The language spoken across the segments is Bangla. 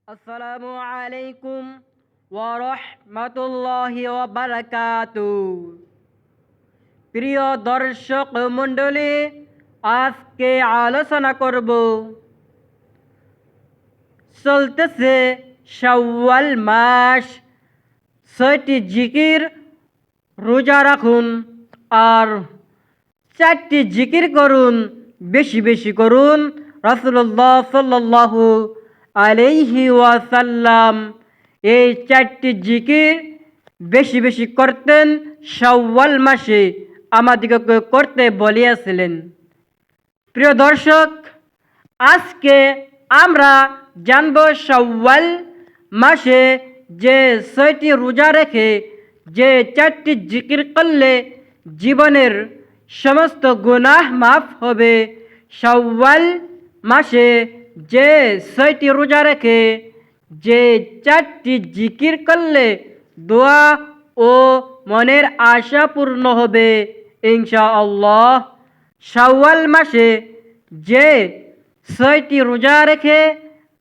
আসসালামু আলাইকুম ওয়া রাহমাতুল্লাহি ওয়া বারাকাতুহু। প্রিয় দর্শক মণ্ডলী, আজকে আলোচনা করব চলতেছে শাওয়াল মাস। 6টি জিকির রোজা রাখুন আর 4টি জিকির করুন, বেশি বেশি করুন। রাসূলুল্লাহ সাল্লাল্লাহু আলাইহি ওয়াসাল্লাম এই 4টি জিকির বেশি বেশি করতেন, শাওয়াল মাসে আমাদিগকে করতে বলিয়াছিলেন। প্রিয় দর্শক, আজকে আমরা জানব শাওয়াল মাসে যে 6টি রোজা রেখে যে 4টি জিকির করলে জীবনের সমস্ত গুনাহ মাফ হবে। শাওয়াল মাসে যে 6টি রোজা রেখে যে 4টি জিকির করলে দোয়া ও মনের আশা পূর্ণ হবে ইনশাআল্লাহ। শাওয়াল মাসে যে 6টি রোজা রেখে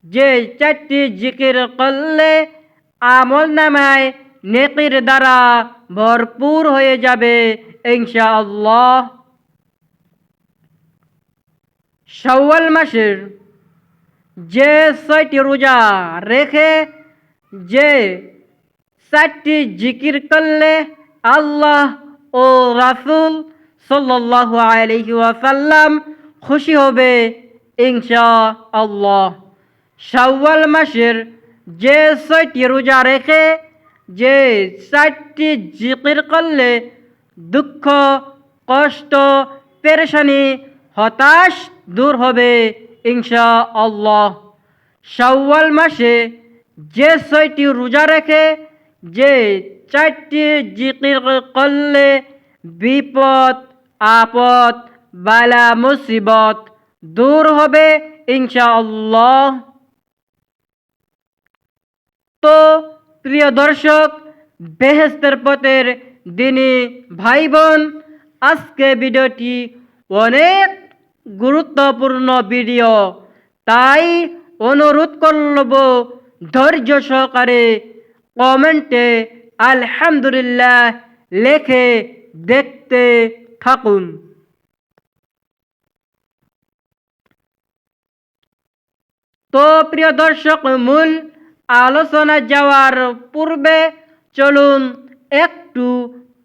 যে 4টি জিকির করলে আমল নামায় নেকির দ্বারা ভরপুর হয়ে যাবে ইনশাআল্লাহ। শাওয়াল মাসের যে 6টি রোজা রেখে যে 4টি জিকির করলে আল্লাহ ও রাসূল সাল্লাল্লাহু আলাইহি ওয়াসাল্লাম খুশি হবে ইনশাআল্লাহ। শাওয়াল মাসের যে 6টি রোজা রেখে যে 4টি জিকির করলে দুঃখ, কষ্ট, পেরেশানি, হতাশ দূর হবে ইনশাআল্লাহ। শাওয়াল মাসে যে 6টি রোজা রেখে যে 4টি জিকির করলে বিপদ, আপদ, বালা, মুসিবত দূর হবে ইনশাআল্লাহ। তো প্রিয় দর্শক, বেহেশতের পথের দিনী ভাই বোন, আজকে ভিডিওটি অনেক গুরুত্বপূর্ণ ভিডিও, তাই অনুরোধ করব ধৈর্য সহকারে কমেন্টে আলহামদুলিল্লাহ লেখে দেখতে থাকুন। তো প্রিয় দর্শক, মূল আলোচনা যাওয়ার পূর্বে চলুন একটু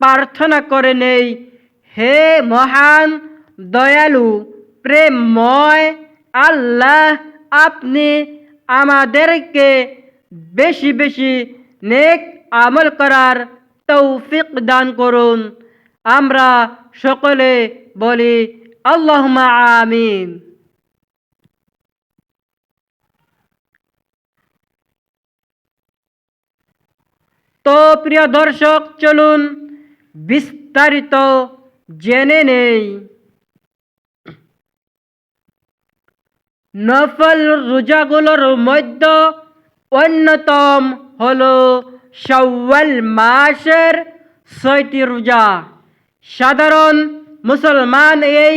প্রার্থনা করে নেই। হে মহান দয়ালু প্রেমময় আল্লাহ, আপনি আমাদেরকে বেশি বেশি নেক আমল করার তৌফিক দান করুন। আমরা সকলে বলি আল্লাহুম্মা আমিন। তো প্রিয় দর্শক, চলুন বিস্তারিত জেনে নেই। নফল রোজাগুলোর মধ্যে অন্যতম হলো শাওয়াল মাসের 6টি রোজা। সাধারণ মুসলমান এই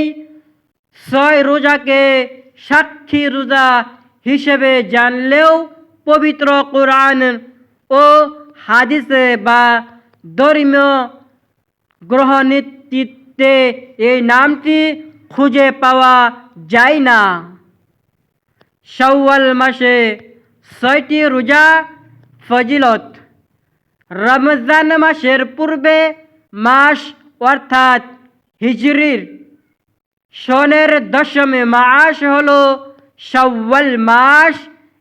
6 রোজাকে সাক্ষী রোজা হিসেবে জানলেও পবিত্র কোরআন ও হাদিসে বা ধর্মীয় গ্রন্থে এই নামটি খুঁজে পাওয়া যায় না। শাওয়াল মাসে 6টি রোজা ফজিলত: রমজান মাসের পূর্বে মাস অর্থাৎ হিজরির সনের 10ম মাস হলো শাওয়াল মাস।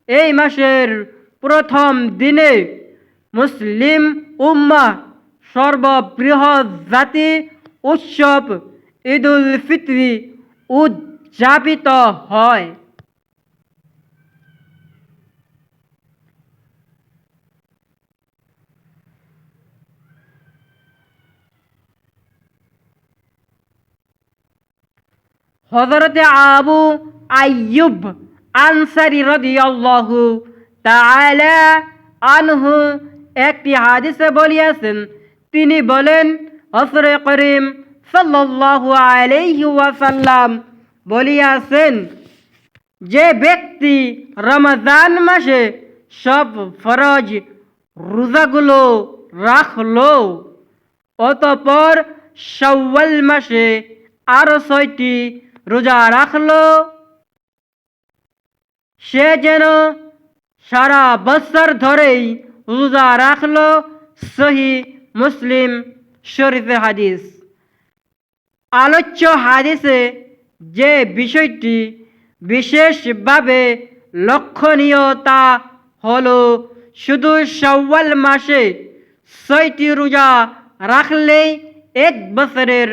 এই মাসের প্রথম দিনে মুসলিম উম্মাহ সর্ববৃহৎ জাতি উৎসব ঈদুল ফিতর উদযাপিত হয়। হযরতে আবু আইয়ুব আনসারী রাদিয়াল্লাহু তাআলা আনহু একটি হাদিসে বলিয়াছেন, তিনি বলেন, রাসূল করিম সাল্লাল্লাহু আলাইহি ওয়াসাল্লাম বলিয়াছেন, যে ব্যক্তি রমজান মাসে সব ফরজ রোজাগুলো রাখলো। অতঃপর শাওয়াল মাসে আরো 6টি রোজা রাখলো। সে যেন সারা বছর ধরেই রোজা রাখলো। সহিহ মুসলিম শরীফের হাদিস। আলোচ্য হাদিসে যে বিষয়টি বিশেষভাবে লক্ষণীয় তা হলো শুধু শাওয়াল মাসে 6টি রোজা রাখলেই 1 বছরের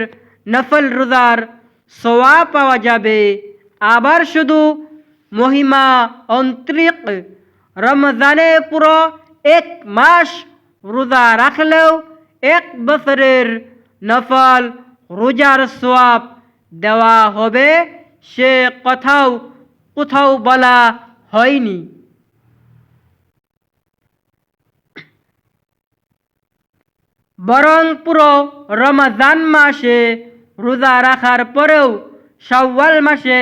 নফল রোজার সওয়াব পাওয়া যাবে। আবার শুধু মহিমা অন্তরিক রমজানে পুরো 1 মাস রোজা রাখলেও 1 বছরের নফল রোজার সওয়াব দেওয়া হবে, সে কোথাও বলা হয়নি। বরং পুরো রমজান মাসে রোজা রাখার পরেও শাওয়াল মাসে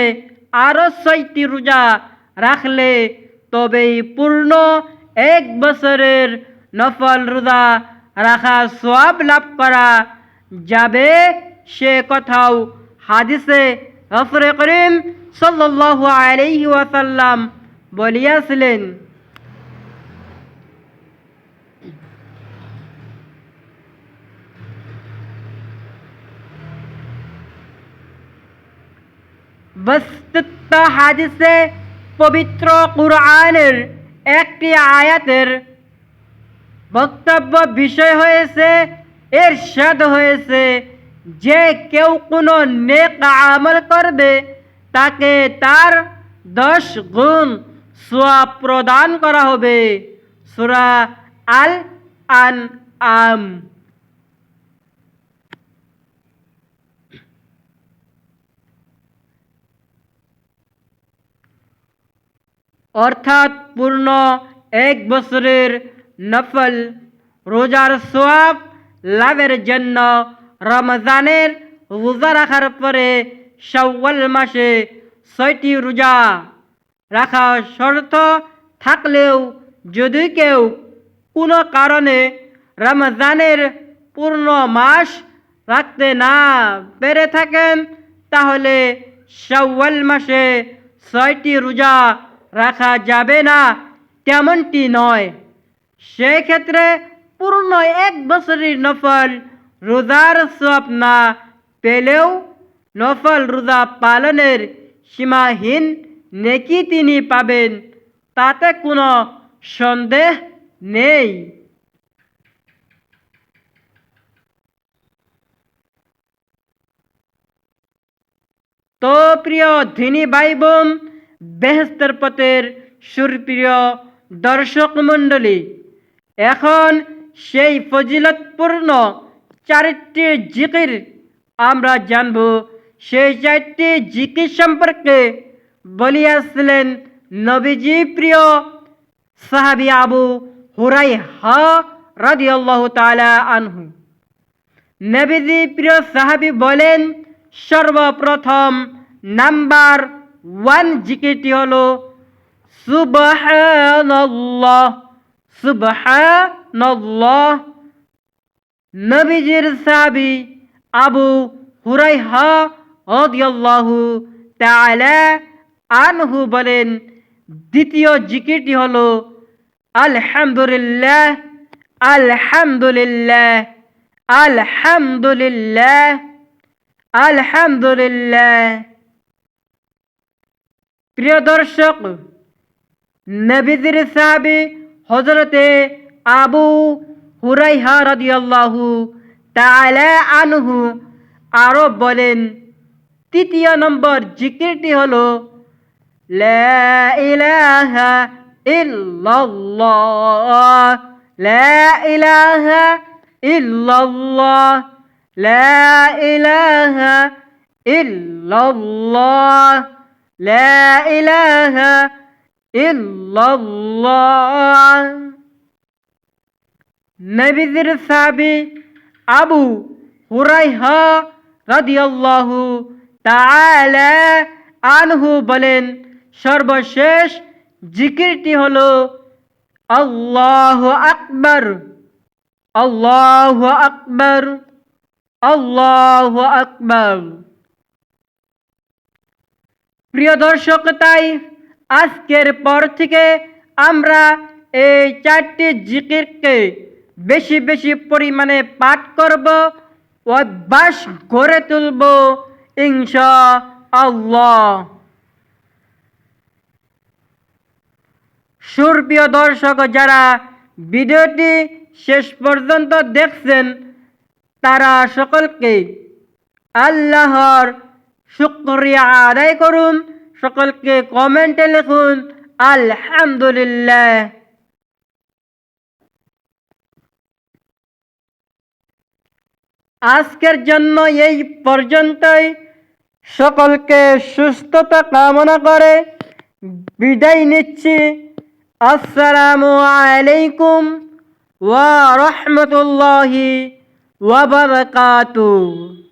আরো 6টি রোজা রাখলে তবেই পূর্ণ 1 বছরের নফল রোজা রাখা সওয়াব লাভ করা যাবে, সে কথাও হাদিসে রাসূল করিম সাল্লাল্লাহু আলাইহি ওয়াসাল্লাম বলিয়াছিলেন। বস্তুত হাদিসে পবিত্র কুরআনের একটি আয়াতের বক্তব্য বিষয় হয়েছে, ইরশাদ হয়েছে যে কেউ কোনো নেক আমল করবে তাকে তার 10 গুণ সওয়াব প্রদান করা হবে। সূরা আল আনআম। অর্থাৎ পূর্ণ 1 বছরের নফল রোজার সওয়াব লাভের জন্য রমজানের রোজা রাখার পরে শাওয়াল মাসে 6টি রোজা রাখা শর্ত থাকলেও যদি কেউ কোনো কারণে রমজানের পূর্ণ মাস রাখতে না পেরে থাকেন তাহলে শাওয়াল মাসে 6টি রোজা রাখা যাবে না তেমনটি নয়। সেক্ষেত্রে পূর্ণ 1 বছরের নফল রোজার সওয়াব না পেলেও নফল রোজা পালনের সীমাহীন নেকি তিনি পাবেন, তাতে কোনো সন্দেহ নেই। তো প্রিয় দিনী ভাই বোন, বেহেশতের পথের সুপ্রিয় দর্শক মণ্ডলী, এখন সেই ফজিলতপূর্ণ 4টি জিকির আমরা জানব। সেই 4টি জিকির সম্পর্কে বলিয়াছিলেন নবীজি প্রিয় সাহাবী আবু হুরায়রা রাদিয়াল্লাহু তাআলা আনহু। নবীজি প্রিয় সাহাবী বলেন, সর্বপ্রথম নাম্বার 1 জিকিরটি হলো সুবহানাল্লাহ। সুবহানাল্লাহ। নবীজির সাহাবী আবু হুরায়রা রাদিয়াল্লাহু তাআলা আনহু বলেন, দ্বিতীয় জিকিরটি হলো আলহামদুলিল্লাহ, আলহামদুলিল্লাহ, আলহামদুলিল্লাহ, আলহামদুলিল্লাহ। প্রিয় দর্শক, নবীজির সাহাবী হযরতে আবু হুরায়রা রাদিয়াল্লাহু তাআলা আনহু আরো বলেন, তৃতীয় নম্বর জিকিরটি হলো লা ইলাহা ইল্লাল্লাহ, লা ইলাহা ইল্লাল্লাহ, লা ইলাহা ইল্লাল্লাহ, লা ইলাহা ইল্লাল্লাহ। নবীজির সাহাবী আবু হুরায়রা রাদিয়াল্লাহু তাআলা আনহু বলেন, সর্বশেষ জিকিরটি হলো আল্লাহু আকবার, আল্লাহু আকবার, আল্লাহু আকবার। প্রিয় দর্শক, তাই আজকের পর থেকে আমরা এই 4টি জিকিরকে বেশি বেশি পরিমাণে পাঠ করব, অভ্যাস গড়ে তুলব ইনশাআল্লাহ। সুপ্রিয় দর্শক, যারা ভিডিওটি শেষ পর্যন্ত দেখছেন তারা সকলকে আল্লাহর শুকরিয়া আদায় করুন। সকলকে কমেন্টে লিখুন আলহামদুলিল্লাহ। আজকের জন্য এই পর্যন্তই। সকলকে সুস্থতা কামনা করে বিদায় নিচ্ছি। আসসালামু আলাইকুম ওয়া রাহমাতুল্লাহি ওয়া বারাকাতুহু।